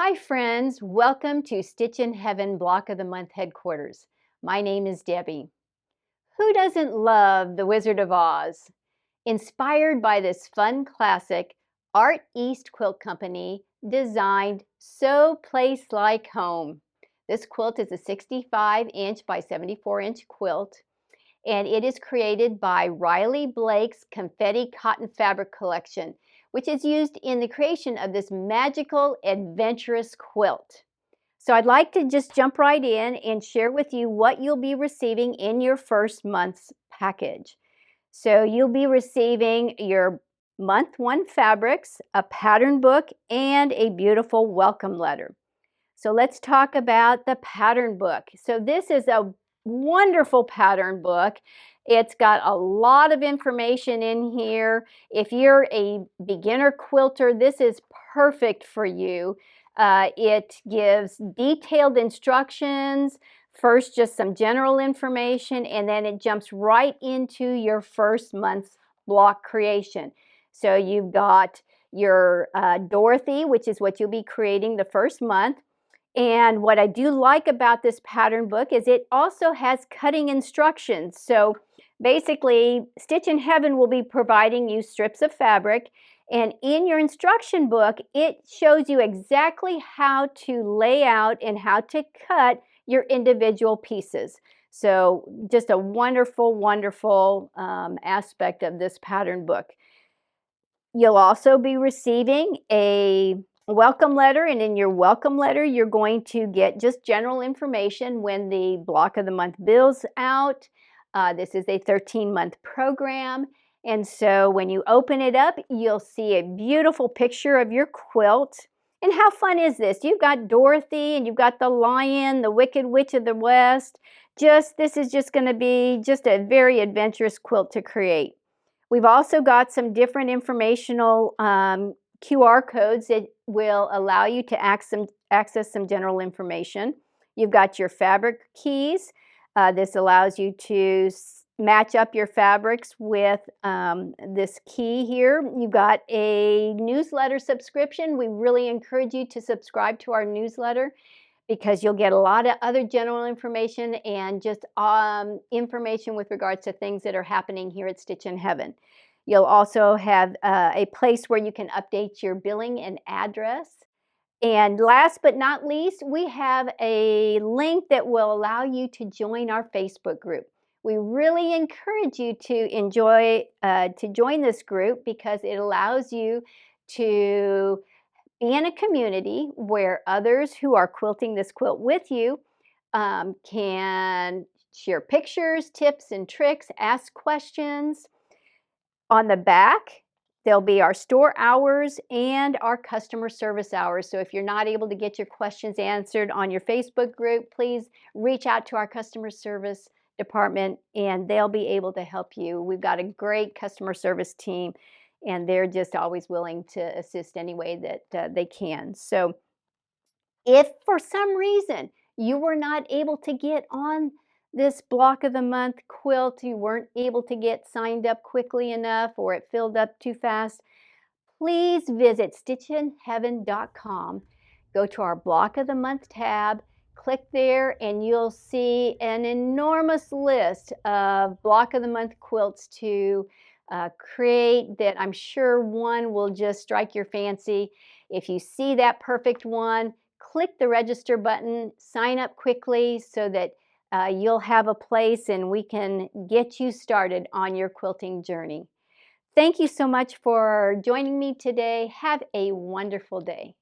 Hi friends, welcome to Stitchin Heaven Block of the Month headquarters. My name is Debbie. Who doesn't love The Wizard of Oz? Inspired by this fun classic, Art East Quilt Company designed So Place Like Home. This quilt is a 65-inch by 74-inch quilt, and it is created by Riley Blake's Confetti Cotton Fabric Collection, which is used in the creation of this magical, adventurous quilt. So I'd like to just jump right in and share with you what you'll be receiving in your first month's package. So you'll be receiving your month one fabrics, a pattern book, and a beautiful welcome letter. So let's talk about the pattern book. So this is a wonderful pattern book. It's got a lot of information in here. If you're a beginner quilter, this is perfect for you. It gives detailed instructions, first just some general information, and then it jumps right into your first month's block creation. So you've got your Dorothy, which is what you'll be creating the first month. And what I do like about this pattern book is it also has cutting instructions. So basically, Stitchin Heaven will be providing you strips of fabric, and in your instruction book, it shows you exactly how to lay out and how to cut your individual pieces. So just a wonderful, wonderful aspect of this pattern book. You'll also be receiving a welcome letter, and in your welcome letter, you're going to get just general information when the block of the month bill's out. This is a 13-month program, and so when you open it up, you'll see a beautiful picture of your quilt. And how fun is this? You've got Dorothy, and you've got the lion, the Wicked Witch of the West. This is just going to be just a very adventurous quilt to create. We've also got some different informational QR codes that will allow you to access some general information. You've got your fabric keys. This allows you to match up your fabrics with this key here. You've got a newsletter subscription. We really encourage you to subscribe to our newsletter, because you'll get a lot of other general information and just information with regards to things that are happening here at Stitchin Heaven. You'll also have a place where you can update your billing and address. And last but not least, we have a link that will allow you to join our Facebook group. We really encourage you to join this group, because it allows you to be in a community where others who are quilting this quilt with you can share pictures, tips and tricks, ask questions. On the back, there'll be our store hours and our customer service hours. So if you're not able to get your questions answered on your Facebook group, please reach out to our customer service department and they'll be able to help you. We've got a great customer service team, and they're just always willing to assist any way that they can. So if for some reason you were not able to get on this block of the month quilt, you weren't able to get signed up quickly enough, or it filled up too fast, please visit stitchinheaven.com. Go to our block of the month tab, click there, and you'll see an enormous list of block of the month quilts to create that I'm sure one will just strike your fancy. If you see that perfect one, click the register button, sign up quickly so that you'll have a place and we can get you started on your quilting journey. Thank you so much for joining me today. Have a wonderful day.